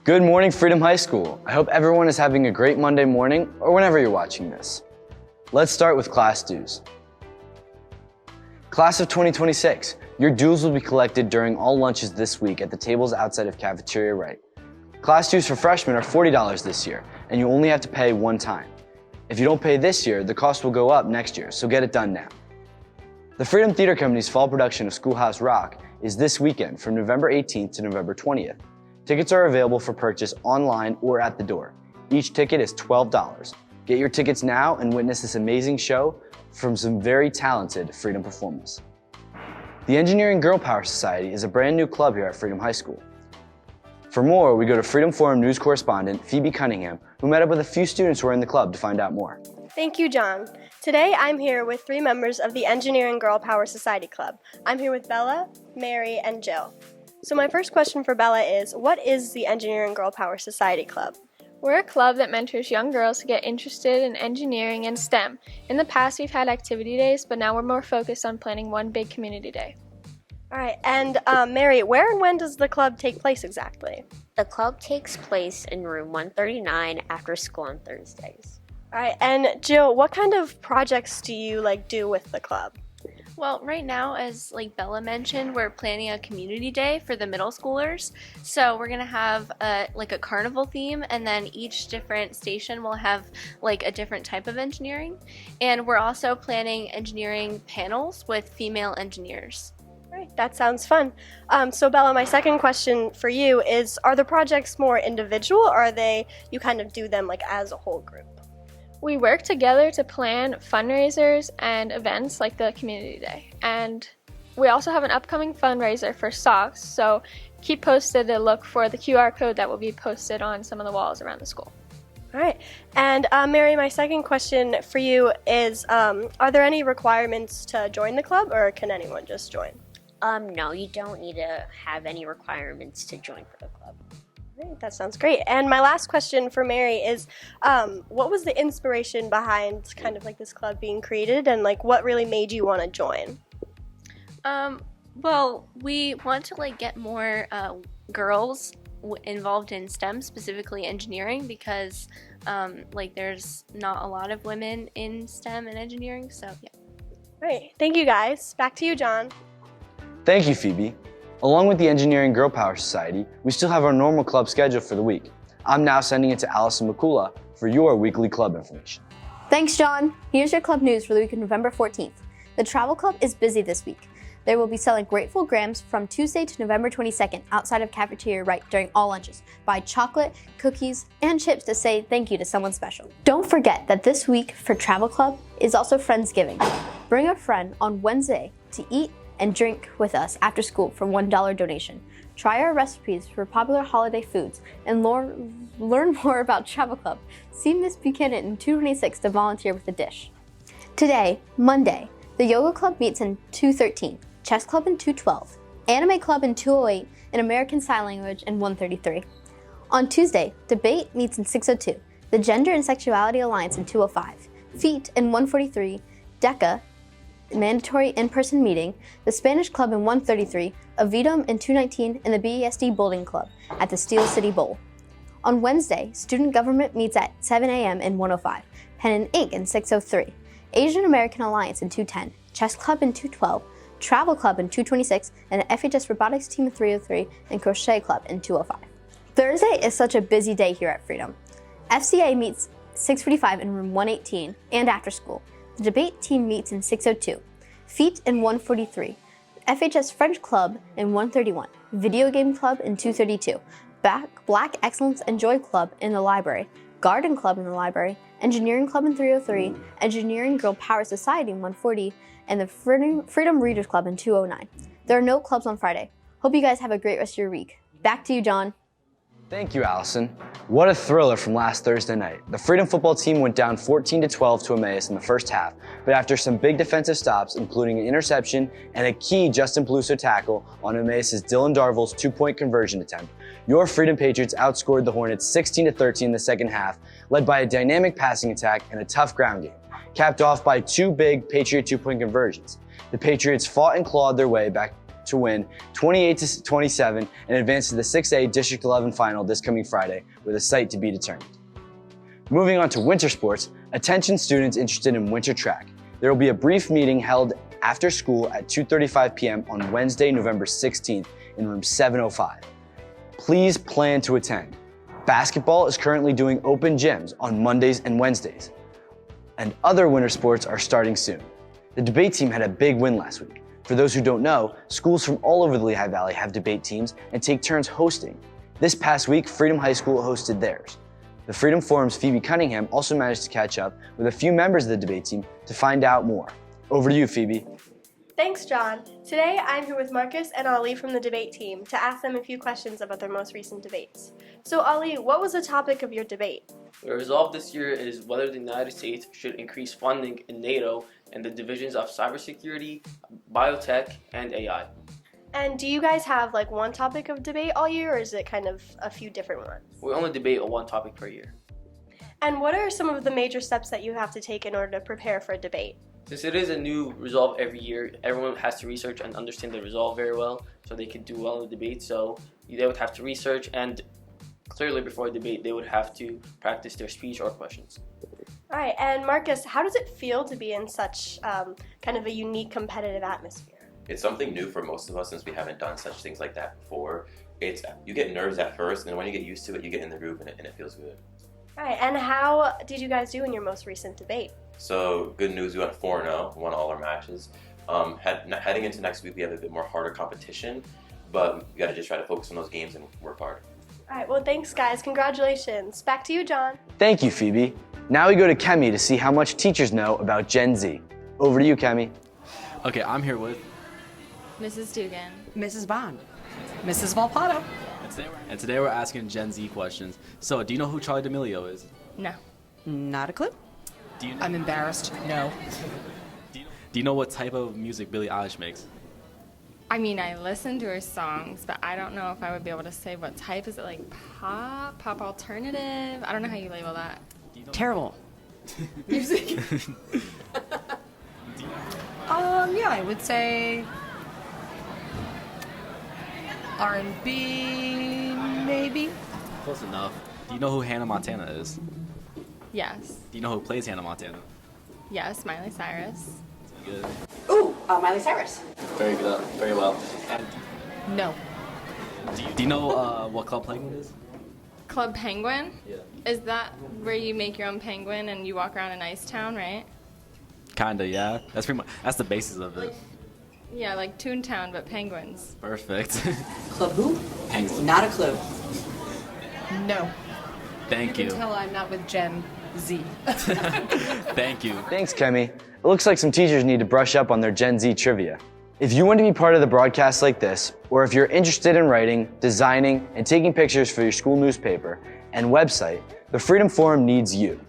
Good morning, Freedom High School. I hope everyone is having a great Monday morning or whenever you're watching this. Let's start with class dues. Class of 2026, your dues will be collected during all lunches this week at the tables outside of Cafeteria Right. Class dues for freshmen are $40 this year, and you only have to pay one time. If you don't pay this year, the cost will go up next year, so get it done now. The Freedom Theater Company's fall production of Schoolhouse Rock is this weekend from November 18th to November 20th. Tickets are available for purchase online or at the door. Each ticket is $12. Get your tickets now and witness this amazing show from some very talented Freedom performers. The Engineering Girl Power Society is a brand new club here at Freedom High School. For more, we go to Freedom Forum news correspondent Phoebe Cunningham, who met up with a few students who are in the club to find out more. Thank you, John. Today I'm here with 3 members of the Engineering Girl Power Society Club. I'm here with Bella, Mary, and Jill. So my first question for Bella is, what is the Engineering Girl Power Society Club? We're a club that mentors young girls to get interested in engineering and STEM. In the past, we've had activity days, but now we're more focused on planning one big community day. All right, and Mary, where and when does the club take place exactly? The club takes place in room 139 after school on Thursdays. All right, and Jill, what kind of projects do you do with the club? Well, right now, as Bella mentioned, we're planning a community day for the middle schoolers. So we're gonna have a carnival theme, and then each different station will have a different type of engineering. And we're also planning engineering panels with female engineers. Right, that sounds fun. So Bella, my second question for you is, are the projects more individual, or you kind of do them as a whole group? We work together to plan fundraisers and events like the community day. And we also have an upcoming fundraiser for socks, so keep posted to look for the QR code that will be posted on some of the walls around the school. All right, and Mary, my second question for you is, are there any requirements to join the club, or can anyone just join? No, you don't need to have any requirements to join for the club. Great, that sounds great. And my last question for Mary is, what was the inspiration behind this club being created, and what really made you want to join? Well, we want to get more girls involved in STEM, specifically engineering, because there's not a lot of women in STEM and engineering, so yeah. Great, thank you guys. Back to you, John. Thank you, Phoebe. Along with the Engineering Girl Power Society, we still have our normal club schedule for the week. I'm now sending it to Allison McCullough for your weekly club information. Thanks, John. Here's your club news for the week of November 14th. The Travel Club is busy this week. They will be selling Grateful Grams from Tuesday to November 22nd outside of Cafeteria Right during all lunches. Buy chocolate, cookies, and chips to say thank you to someone special. Don't forget that this week for Travel Club is also Friendsgiving. Bring a friend on Wednesday to eat and drink with us after school for $1 donation. Try our recipes for popular holiday foods and learn more about Travel Club. See Miss Buchanan in 226 to volunteer with a dish. Today, Monday, the Yoga Club meets in 213, Chess Club in 212, Anime Club in 208, and American Sign Language in 133. On Tuesday, Debate meets in 602, the Gender and Sexuality Alliance in 205, Feet in 143, DECA, mandatory in-person meeting, the Spanish Club in 133, Avidum in 219, and the BESD Bowling Club at the Steel City Bowl. On Wednesday, Student Government meets at 7 a.m. in 105, Pen and Ink in 603, Asian American Alliance in 210, Chess Club in 212, Travel Club in 226, and an FHS Robotics Team in 303, and Crochet Club in 205. Thursday is such a busy day here at Freedom. FCA meets 645 in room 118 and after school. The debate team meets in 602, Feet in 143, FHS French Club in 131, Video Game Club in 232, Black Excellence and Joy Club in the library, Garden Club in the library, Engineering Club in 303, Engineering Girl Power Society in 140, and the Freedom Readers Club in 209. There are no clubs on Friday. Hope you guys have a great rest of your week. Back to you, John. Thank you, Allison. What a thriller from last Thursday night. The Freedom football team went down 14-12 to Emmaus in the first half, but after some big defensive stops, including an interception and a key Justin Peluso tackle on Emmaus' Dylan Darville's 2-point conversion attempt, your Freedom Patriots outscored the Hornets 16-13 in the second half, led by a dynamic passing attack and a tough ground game, capped off by 2 big Patriot 2-point conversions. The Patriots fought and clawed their way back to win 28-27 and advance to the 6A District 11 final this coming Friday with a site to be determined. Moving on to winter sports, attention students interested in winter track. There will be a brief meeting held after school at 2:35 p.m. on Wednesday, November 16th in room 705. Please plan to attend. Basketball is currently doing open gyms on Mondays and Wednesdays, and other winter sports are starting soon. The debate team had a big win last week. For those who don't know, schools from all over the Lehigh Valley have debate teams and take turns hosting. This past week, Freedom High School hosted theirs. The Freedom Forum's Phoebe Cunningham also managed to catch up with a few members of the debate team to find out more. Over to you, Phoebe. Thanks, John. Today I'm here with Marcus and Ali from the debate team to ask them a few questions about their most recent debates. So Ali, what was the topic of your debate? The resolve this year is whether the United States should increase funding in NATO and the divisions of cybersecurity, biotech, and AI. And do you guys have like one topic of debate all year, or is it kind of a few different ones? We only debate on one topic per year. And what are some of the major steps that you have to take in order to prepare for a debate? Since it is a new resolve every year, everyone has to research and understand the resolve very well so they can do well in the debate. So they would have to research, and clearly before a debate they would have to practice their speech or questions. All right, and Marcus, how does it feel to be in such kind of a unique competitive atmosphere? It's something new for most of us since we haven't done such things like that before. You get nerves at first, and then when you get used to it, you get in the groove and it feels good. All right, and how did you guys do in your most recent debate? So good news, we went 4-0, won all our matches. Heading into next week, we have a bit more harder competition, but we got to just try to focus on those games and work hard. All right, well, thanks, guys. Congratulations. Back to you, John. Thank you, Phoebe. Now we go to Kemi to see how much teachers know about Gen Z. Over to you, Kemi. Okay, I'm here with Mrs. Dugan. Mrs. Bond. Mrs. Volpato. and today we're asking Gen Z questions. So, do you know who Charli D'Amelio is? No. Not a clue. Do you know, I'm embarrassed. No. do you know what type of music Billie Eilish makes? I mean, I listen to her songs, but I don't know if I would be able to say what type. Is it like pop alternative? I don't know how you label that. Do you know Terrible. Music. Yeah, I would say R&B, maybe. Close enough. Do you know who Hannah Montana is? Yes. Do you know who plays Hannah Montana? Yes, Miley Cyrus. Good. Ooh, Miley Cyrus. Very good. Very well. And No. do you know what Club Penguin is? Club Penguin? Yeah. Is that where you make your own penguin and you walk around in Ice Town, right? Kinda, yeah. That's pretty much. That's the basis of it. Yeah, like Toontown, but penguins. Perfect. Club who? Penguin. Not a clue. No. Thank You you. can tell I'm not with Gen Z. Thank you. Thanks, Kemi. It looks like some teachers need to brush up on their Gen Z trivia. If you want to be part of the broadcast like this, or if you're interested in writing, designing, and taking pictures for your school newspaper and website, the Freedom Forum needs you.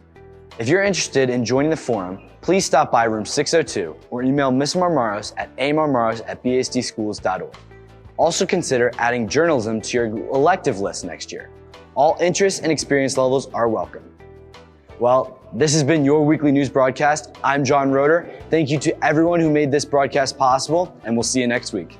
If you're interested in joining the forum, please stop by room 602 or email Ms. Marmaros at amarmaros@bsdschools.org. Also consider adding journalism to your elective list next year. All interests and experience levels are welcome. Well, this has been your weekly news broadcast. I'm John Roeder. Thank you to everyone who made this broadcast possible, and we'll see you next week.